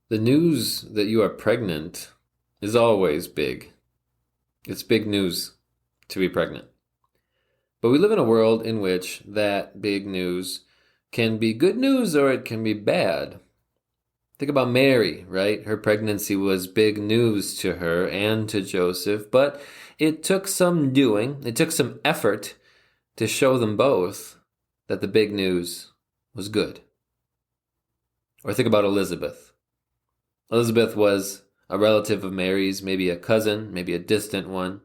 The news that you are pregnant is always big. It's big news to be pregnant. But we live in a world in which that big news can be good news or it can be bad. Think about Mary, right? Her pregnancy was big news to her and to Joseph, but it took some doing, it took some effort to show them both that the big news was good. Or think about Elizabeth. Elizabeth was a relative of Mary's, maybe a cousin, maybe a distant one.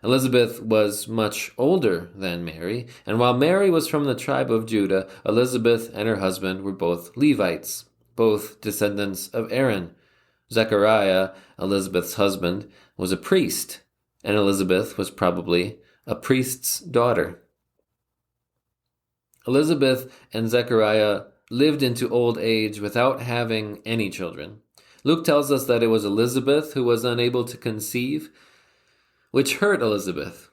Elizabeth was much older than Mary, and while Mary was from the tribe of Judah, Elizabeth and her husband were both Levites, both descendants of Aaron. Zechariah, Elizabeth's husband, was a priest, and Elizabeth was probably a priest's daughter. Elizabeth and Zechariah lived into old age without having any children. Luke tells us that it was Elizabeth who was unable to conceive, which hurt Elizabeth,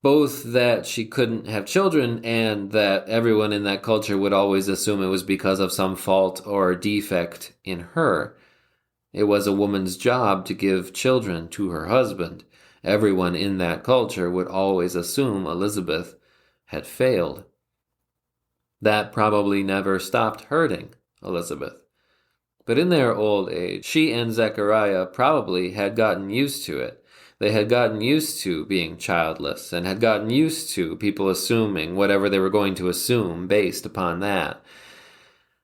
both that she couldn't have children and that everyone in that culture would always assume it was because of some fault or defect in her. It was a woman's job to give children to her husband. Everyone in that culture would always assume Elizabeth had failed. That probably never stopped hurting Elizabeth. But in their old age, she and Zechariah probably had gotten used to it. They had gotten used to being childless and had gotten used to people assuming whatever they were going to assume based upon that.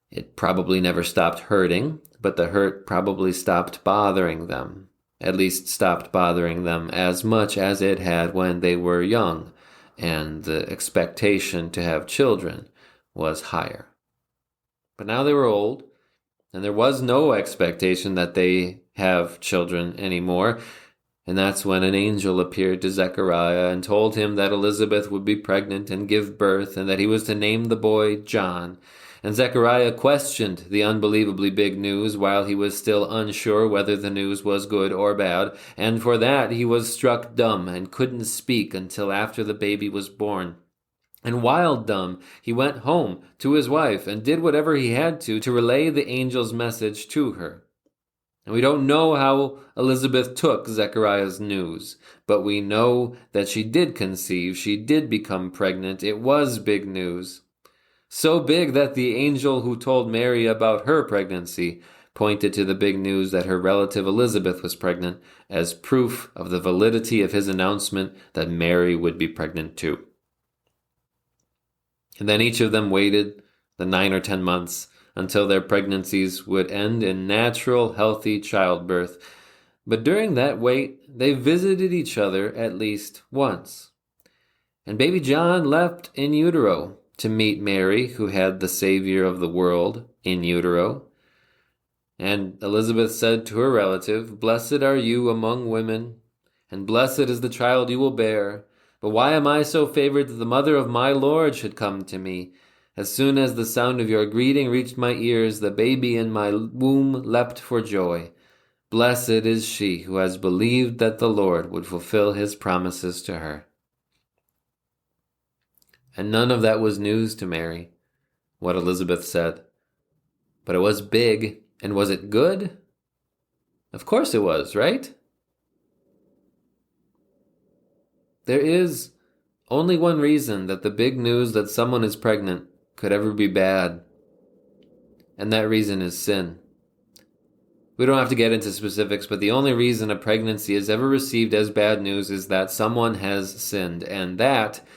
It probably never stopped hurting, but the hurt probably stopped bothering them. At least stopped bothering them as much as it had when they were young, and the expectation to have children was higher. But now they were old, and there was no expectation that they have children anymore. And that's when an angel appeared to Zechariah and told him that Elizabeth would be pregnant and give birth, and that he was to name the boy John. And Zechariah questioned the unbelievably big news while he was still unsure whether the news was good or bad, and for that he was struck dumb and couldn't speak until after the baby was born. And while dumb, he went home to his wife and did whatever he had to relay the angel's message to her. And we don't know how Elizabeth took Zechariah's news, but we know that she did conceive, she did become pregnant. It was big news. So big that the angel who told Mary about her pregnancy pointed to the big news that her relative Elizabeth was pregnant as proof of the validity of his announcement that Mary would be pregnant too. And then each of them waited the 9 or 10 months until their pregnancies would end in natural, healthy childbirth. But during that wait, they visited each other at least once. And baby John left in utero to meet Mary, who had the Savior of the world in utero. And Elizabeth said to her relative, "Blessed are you among women, and blessed is the child you will bear. But why am I so favored that the mother of my Lord should come to me? As soon as the sound of your greeting reached my ears, the baby in my womb leapt for joy. Blessed is she who has believed that the Lord would fulfill his promises to her." And none of that was news to Mary, what Elizabeth said. But it was big, and was it good? Of course it was, right? There is only one reason that the big news that someone is pregnant could ever be bad, and that reason is sin. We don't have to get into specifics, but the only reason a pregnancy is ever received as bad news is that someone has sinned, and that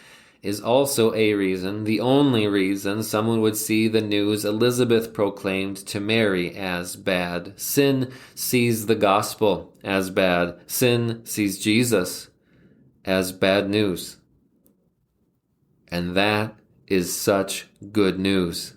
is also a reason, the only reason, someone would see the news Elizabeth proclaimed to Mary as bad. Sin sees the gospel as bad. Sin sees Jesus as bad news. And that is such good news.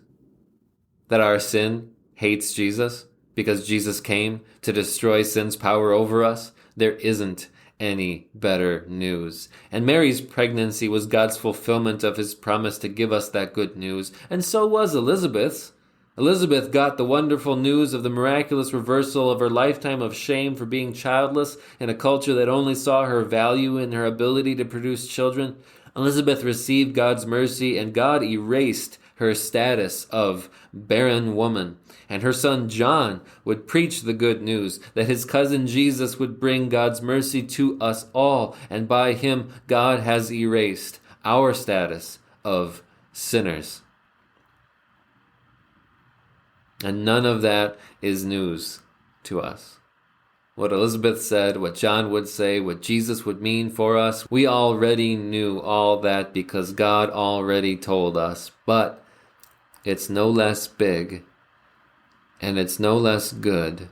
That our sin hates Jesus because Jesus came to destroy sin's power over us. There isn't any better news. And Mary's pregnancy was God's fulfillment of his promise to give us that good news. And so was Elizabeth's. Elizabeth got the wonderful news of the miraculous reversal of her lifetime of shame for being childless in a culture that only saw her value in her ability to produce children. Elizabeth received God's mercy, and God erased her status of barren woman. and her son John would preach the good news that his cousin Jesus would bring God's mercy to us all, and by him God has erased our status of sinners. And none of that is news to us. What Elizabeth said, what John would say, what Jesus would mean for us, we already knew all that because God already told us. But it's no less big, and it's no less good.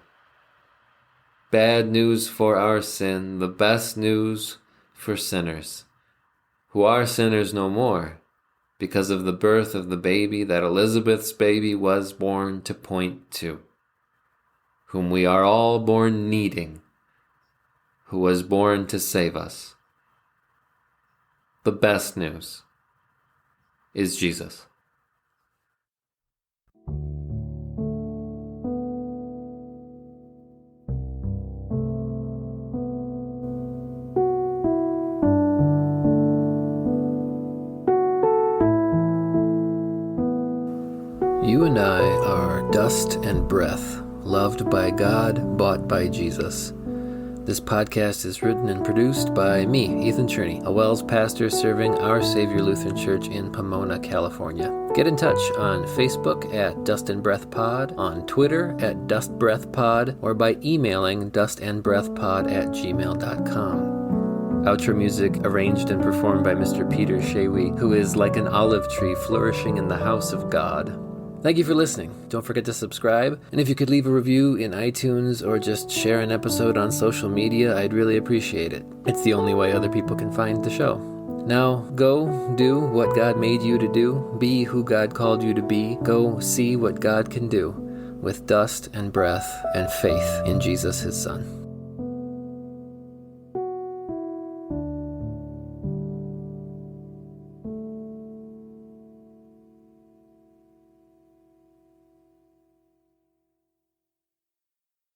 Bad news for our sin, the best news for sinners, who are sinners no more, because of the birth of the baby that Elizabeth's baby was born to point to, whom we are all born needing, who was born to save us. The best news is Jesus. You and I are dust and breath, loved by God, bought by Jesus. This podcast is written and produced by me, Ethan Cherney, a WELS pastor serving Our Savior Lutheran Church in Pomona, California. Get in touch on Facebook at Dust and Breath Pod, on Twitter at Dust Breath Pod, or by emailing dustandbreathpod@gmail.com. Outro music arranged and performed by Mr. Peter Shawi, who is like an olive tree flourishing in the house of God. Thank you for listening. Don't forget to subscribe. And if you could leave a review in iTunes or just share an episode on social media, I'd really appreciate it. It's the only way other people can find the show. Now, go do what God made you to do. Be who God called you to be. Go see what God can do with dust and breath and faith in Jesus, his Son.